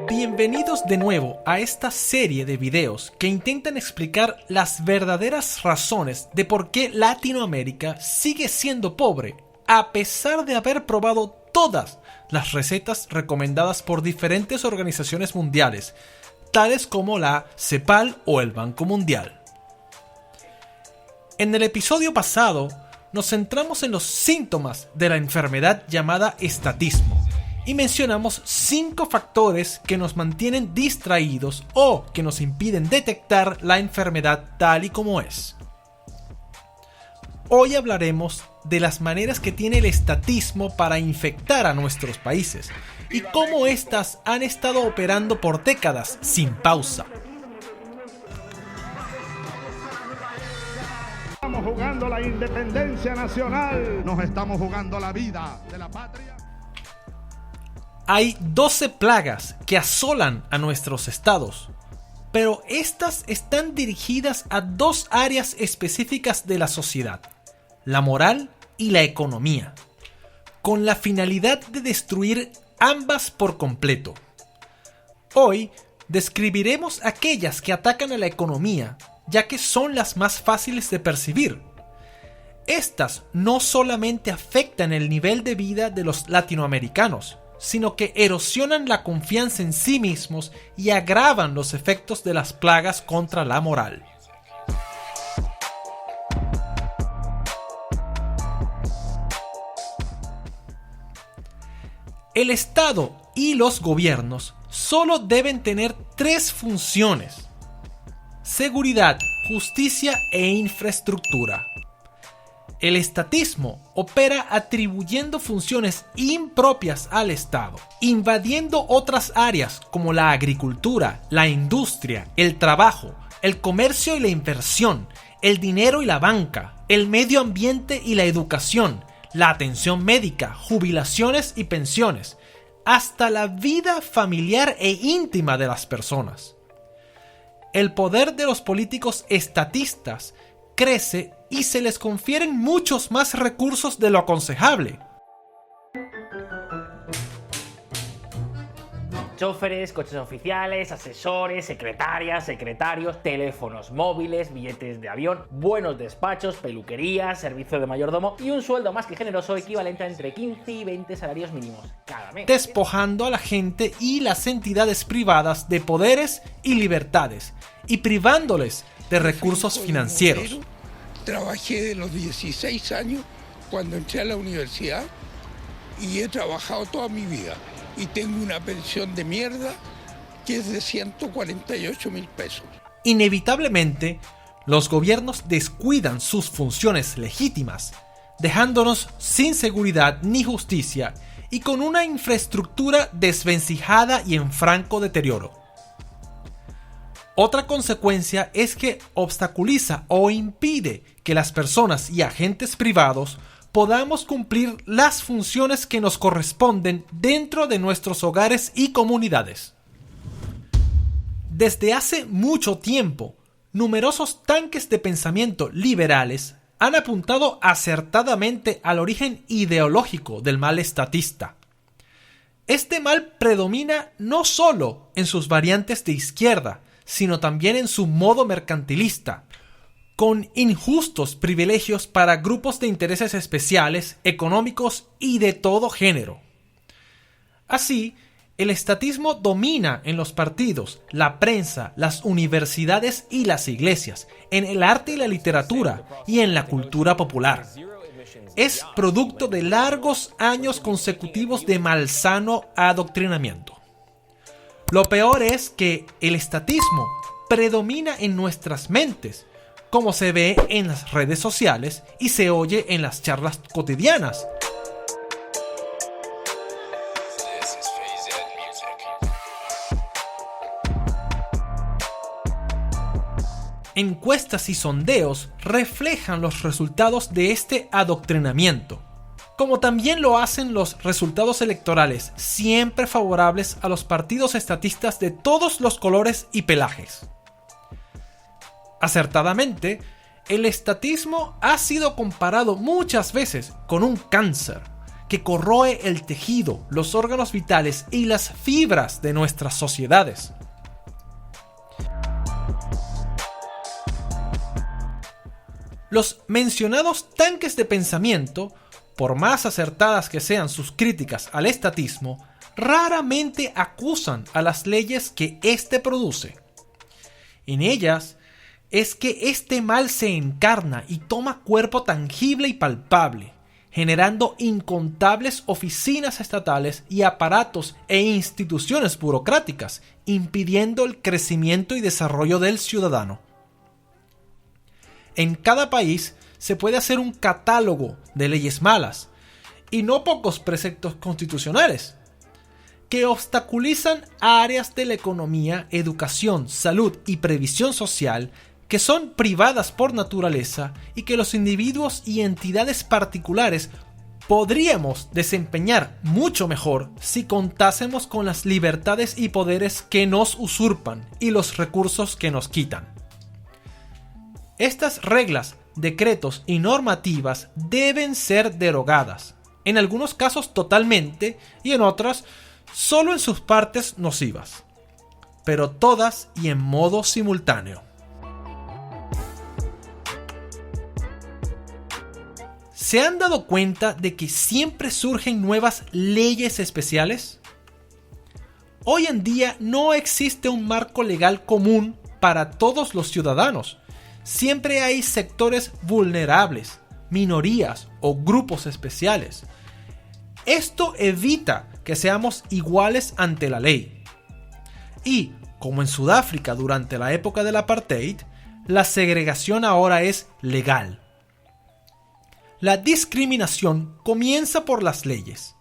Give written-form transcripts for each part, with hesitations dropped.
Bienvenidos de nuevo a esta serie de videos que intentan explicar las verdaderas razones de por qué Latinoamérica sigue siendo pobre, a pesar de haber probado todas las recetas recomendadas por diferentes organizaciones mundiales, tales como la CEPAL o el Banco Mundial. En el episodio pasado, nos centramos en los síntomas de la enfermedad llamada estatismo y mencionamos 5 factores que nos mantienen distraídos o que nos impiden detectar la enfermedad tal y como es. Hoy hablaremos de las maneras que tiene el estatismo para infectar a nuestros países y cómo éstas han estado operando por décadas sin pausa. Estamos jugando la independencia nacional. Nos estamos jugando la vida de la patria. Hay 12 plagas que asolan a nuestros estados, pero estas están dirigidas a 2 áreas específicas de la sociedad, la moral y la economía, con la finalidad de destruir ambas por completo. Hoy describiremos aquellas que atacan a la economía, ya que son las más fáciles de percibir. Estas no solamente afectan el nivel de vida de los latinoamericanos, sino que erosionan la confianza en sí mismos y agravan los efectos de las plagas contra la moral. El Estado y los gobiernos solo deben tener 3 funciones: seguridad, justicia e infraestructura. El estatismo opera atribuyendo funciones impropias al Estado, invadiendo otras áreas como la agricultura, la industria, el trabajo, el comercio y la inversión, el dinero y la banca, el medio ambiente y la educación, la atención médica, jubilaciones y pensiones, hasta la vida familiar e íntima de las personas. El poder de los políticos estatistas crece y se les confieren muchos más recursos de lo aconsejable. Choferes, coches oficiales, asesores, secretarias, secretarios, teléfonos móviles, billetes de avión, buenos despachos, peluquerías, servicio de mayordomo y un sueldo más que generoso equivalente a entre 15 y 20 salarios mínimos cada mes. Despojando a la gente y las entidades privadas de poderes y libertades y privándoles de recursos financieros. Trabajé de los 16 años cuando entré a la universidad y he trabajado toda mi vida y tengo una pensión de mierda que es de 148.000 pesos. Inevitablemente, los gobiernos descuidan sus funciones legítimas, dejándonos sin seguridad ni justicia y con una infraestructura desvencijada y en franco deterioro. Otra consecuencia es que obstaculiza o impide que las personas y agentes privados podamos cumplir las funciones que nos corresponden dentro de nuestros hogares y comunidades. Desde hace mucho tiempo, numerosos tanques de pensamiento liberales han apuntado acertadamente al origen ideológico del mal estatista. Este mal predomina no solo en sus variantes de izquierda, sino también en su modo mercantilista, con injustos privilegios para grupos de intereses especiales, económicos y de todo género. Así, el estatismo domina en los partidos, la prensa, las universidades y las iglesias, en el arte y la literatura y en la cultura popular. Es producto de largos años consecutivos de malsano adoctrinamiento. Lo peor es que el estatismo predomina en nuestras mentes, como se ve en las redes sociales y se oye en las charlas cotidianas. Encuestas y sondeos reflejan los resultados de este adoctrinamiento, como también lo hacen los resultados electorales, siempre favorables a los partidos estatistas de todos los colores y pelajes. Acertadamente, el estatismo ha sido comparado muchas veces con un cáncer que corroe el tejido, los órganos vitales y las fibras de nuestras sociedades. Los mencionados tanques de pensamiento, por más acertadas que sean sus críticas al estatismo, raramente acusan a las leyes que éste produce. En ellas es que este mal se encarna y toma cuerpo tangible y palpable, generando incontables oficinas estatales y aparatos e instituciones burocráticas, impidiendo el crecimiento y desarrollo del ciudadano. En cada país se puede hacer un catálogo de leyes malas, y no pocos preceptos constitucionales, que obstaculizan áreas de la economía, educación, salud y previsión social que son privadas por naturaleza y que los individuos y entidades particulares podríamos desempeñar mucho mejor si contásemos con las libertades y poderes que nos usurpan y los recursos que nos quitan. Estas reglas, decretos y normativas deben ser derogadas, en algunos casos totalmente y en otras solo en sus partes nocivas, pero todas y en modo simultáneo. ¿Se han dado cuenta de que siempre surgen nuevas leyes especiales? Hoy en día no existe un marco legal común para todos los ciudadanos. Siempre hay sectores vulnerables, minorías o grupos especiales. Esto evita que seamos iguales ante la ley. Y, como en Sudáfrica durante la época del apartheid, la segregación ahora es legal. La discriminación comienza por las leyes.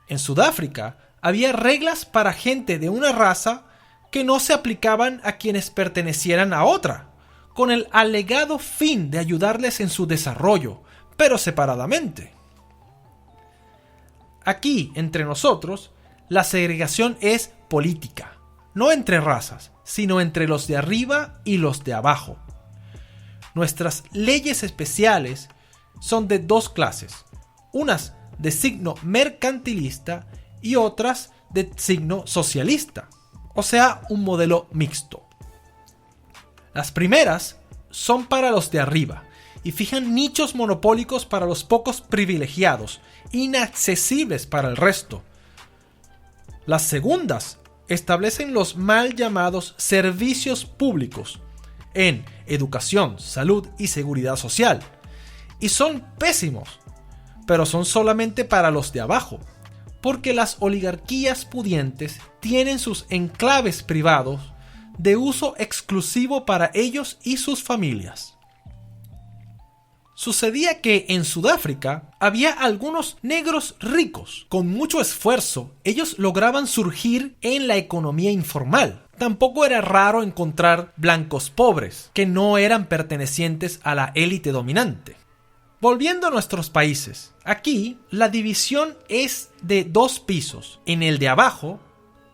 En Sudáfrica había reglas para gente de una raza que no se aplicaban a quienes pertenecieran a otra, con el alegado fin de ayudarles en su desarrollo, pero separadamente. Aquí, entre nosotros, la segregación es política, no entre razas, sino entre los de arriba y los de abajo. Nuestras leyes especiales son de dos clases, unas de signo mercantilista y otras de signo socialista, o sea, un modelo mixto. Las primeras son para los de arriba y fijan nichos monopólicos para los pocos privilegiados, inaccesibles para el resto. Las segundas establecen los mal llamados servicios públicos en educación, salud y seguridad social, y son pésimos, pero son solamente para los de abajo, porque las oligarquías pudientes tienen sus enclaves privados de uso exclusivo para ellos y sus familias. Sucedía que en Sudáfrica había algunos negros ricos. Con mucho esfuerzo, ellos lograban surgir en la economía informal. Tampoco era raro encontrar blancos pobres, que no eran pertenecientes a la élite dominante. Volviendo a nuestros países, aquí la división es de 2 pisos. En el de abajo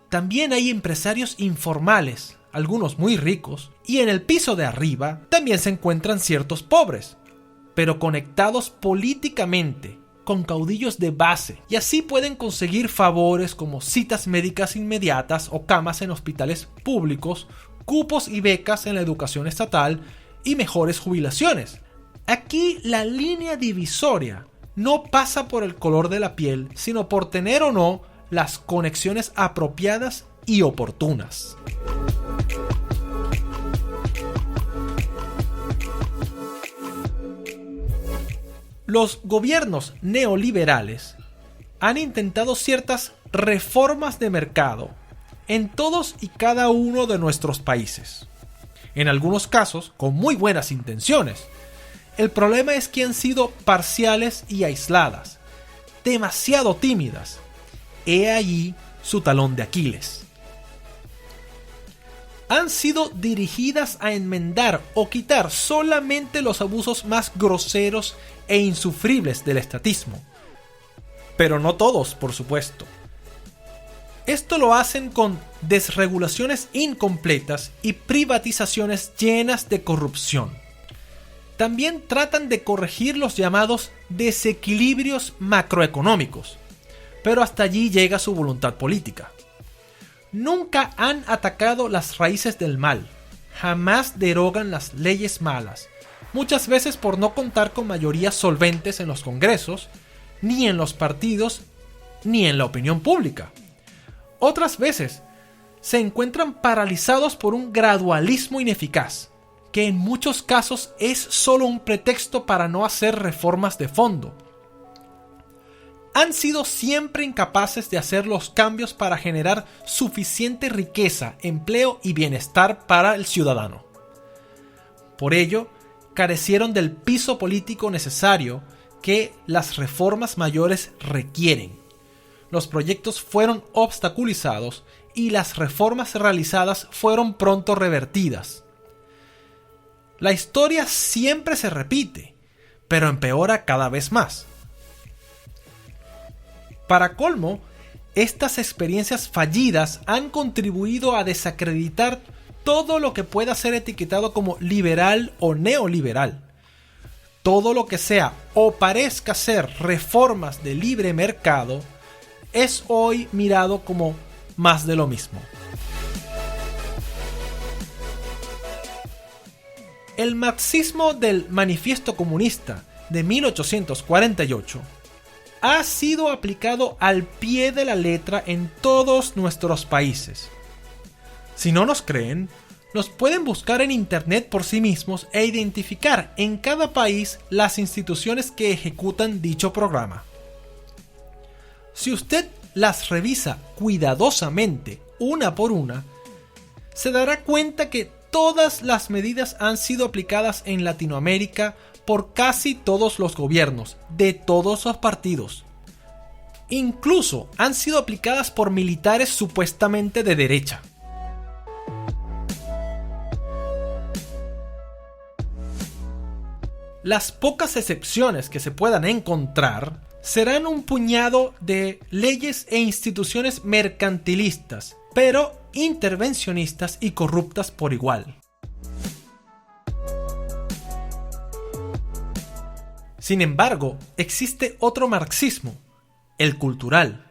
también hay empresarios informales, algunos muy ricos, y en el piso de arriba también se encuentran ciertos pobres, pero conectados políticamente con caudillos de base, y así pueden conseguir favores como citas médicas inmediatas o camas en hospitales públicos, cupos y becas en la educación estatal y mejores jubilaciones. Aquí la línea divisoria no pasa por el color de la piel, sino por tener o no las conexiones apropiadas y oportunas. Los gobiernos neoliberales han intentado ciertas reformas de mercado en todos y cada uno de nuestros países. En algunos casos, con muy buenas intenciones. El problema es que han sido parciales y aisladas, demasiado tímidas. He allí su talón de Aquiles. Han sido dirigidas a enmendar o quitar solamente los abusos más groseros e insufribles del estatismo. Pero no todos, por supuesto. Esto lo hacen con desregulaciones incompletas y privatizaciones llenas de corrupción. también tratan de corregir los llamados desequilibrios macroeconómicos, pero hasta allí llega su voluntad política. Nunca han atacado las raíces del mal, jamás derogan las leyes malas, muchas veces por no contar con mayorías solventes en los congresos, ni en los partidos, ni en la opinión pública. Otras veces se encuentran paralizados por un gradualismo ineficaz, que en muchos casos es solo un pretexto para no hacer reformas de fondo. Han sido siempre incapaces de hacer los cambios para generar suficiente riqueza, empleo y bienestar para el ciudadano. Por ello, carecieron del piso político necesario que las reformas mayores requieren. Los proyectos fueron obstaculizados y las reformas realizadas fueron pronto revertidas. La historia siempre se repite, pero empeora cada vez más. Para colmo, estas experiencias fallidas han contribuido a desacreditar todo lo que pueda ser etiquetado como liberal o neoliberal. Todo lo que sea o parezca ser reformas de libre mercado es hoy mirado como más de lo mismo. El marxismo del Manifiesto Comunista de 1848 ha sido aplicado al pie de la letra en todos nuestros países. Si no nos creen, los pueden buscar en internet por sí mismos e identificar en cada país las instituciones que ejecutan dicho programa. Si usted las revisa cuidadosamente, una por una, se dará cuenta que todas las medidas han sido aplicadas en Latinoamérica por casi todos los gobiernos, de todos los partidos. Incluso han sido aplicadas por militares supuestamente de derecha. Las pocas excepciones que se puedan encontrar serán un puñado de leyes e instituciones mercantilistas, pero intervencionistas y corruptas por igual. Sin embargo, existe otro marxismo, el cultural.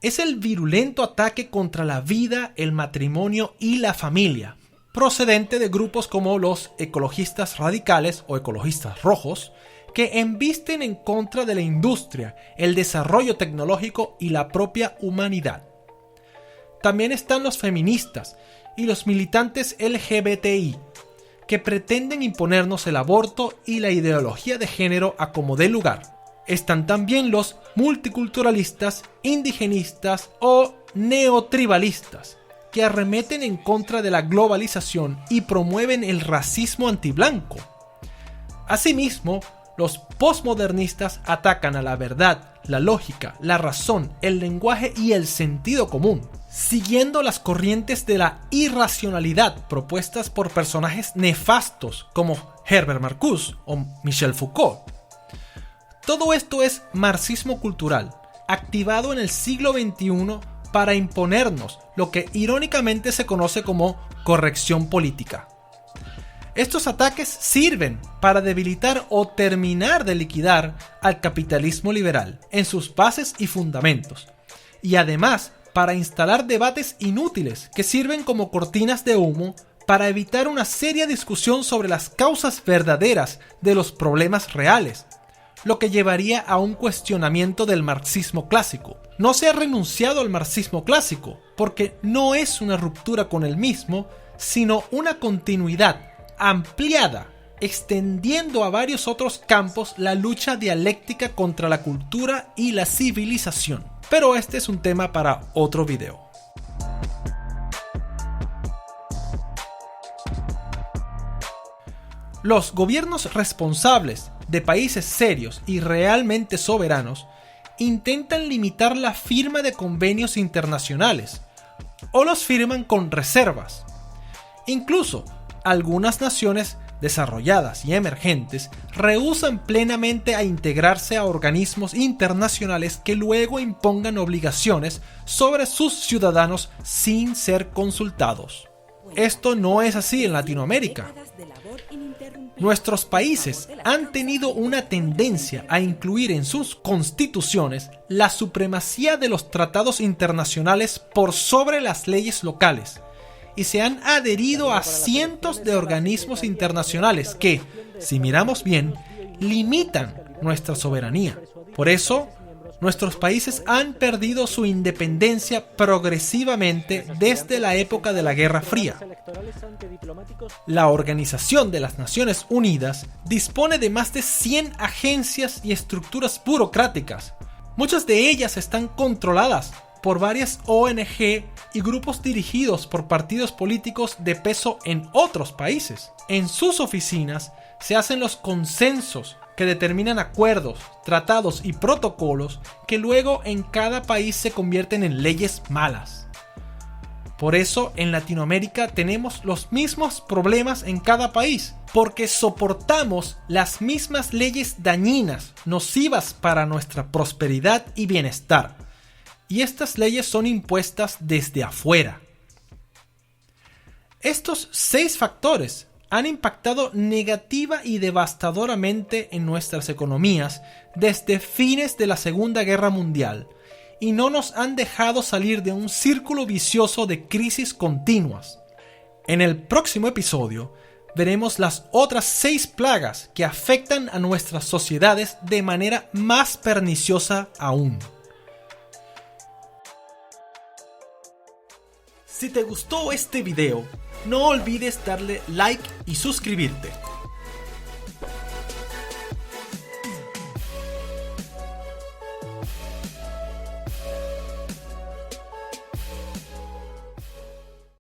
Es el virulento ataque contra la vida, el matrimonio y la familia, procedente de grupos como los ecologistas radicales o ecologistas rojos, que embisten en contra de la industria, el desarrollo tecnológico y la propia humanidad. También están los feministas y los militantes LGBTI, que pretenden imponernos el aborto y la ideología de género a como dé lugar. Están también los multiculturalistas, indigenistas o neotribalistas, que arremeten en contra de la globalización y promueven el racismo antiblanco. Asimismo, los postmodernistas atacan a la verdad, la lógica, la razón, el lenguaje y el sentido común, siguiendo las corrientes de la irracionalidad propuestas por personajes nefastos como Herbert Marcuse o Michel Foucault. Todo esto es marxismo cultural, activado en el siglo XXI para imponernos lo que irónicamente se conoce como corrección política. Estos ataques sirven para debilitar o terminar de liquidar al capitalismo liberal en sus bases y fundamentos, y además para instalar debates inútiles que sirven como cortinas de humo para evitar una seria discusión sobre las causas verdaderas de los problemas reales, lo que llevaría a un cuestionamiento del marxismo clásico. No se ha renunciado al marxismo clásico, porque no es una ruptura con el mismo, sino una continuidad ampliada, extendiendo a varios otros campos la lucha dialéctica contra la cultura y la civilización. Pero este es un tema para otro video. Los gobiernos responsables de países serios y realmente soberanos intentan limitar la firma de convenios internacionales o los firman con reservas. Incluso algunas naciones desarrolladas y emergentes rehúsan plenamente a integrarse a organismos internacionales que luego impongan obligaciones sobre sus ciudadanos sin ser consultados. Esto no es así en Latinoamérica. Nuestros países han tenido una tendencia a incluir en sus constituciones la supremacía de los tratados internacionales por sobre las leyes locales y se han adherido a cientos de organismos internacionales que, si miramos bien, limitan nuestra soberanía. Por eso, nuestros países han perdido su independencia progresivamente desde la época de la Guerra Fría. La Organización de las Naciones Unidas dispone de más de 100 agencias y estructuras burocráticas. Muchas de ellas están controladas por varias ONG y grupos dirigidos por partidos políticos de peso en otros países. En sus oficinas se hacen los consensos que determinan acuerdos, tratados y protocolos que luego en cada país se convierten en leyes malas. Por eso en Latinoamérica tenemos los mismos problemas en cada país, porque soportamos las mismas leyes dañinas, nocivas para nuestra prosperidad y bienestar. Y estas leyes son impuestas desde afuera. Estos 6 factores han impactado negativa y devastadoramente en nuestras economías desde fines de la Segunda Guerra Mundial y no nos han dejado salir de un círculo vicioso de crisis continuas. En el próximo episodio veremos las otras 6 plagas que afectan a nuestras sociedades de manera más perniciosa aún. Si te gustó este video, no olvides darle like y suscribirte.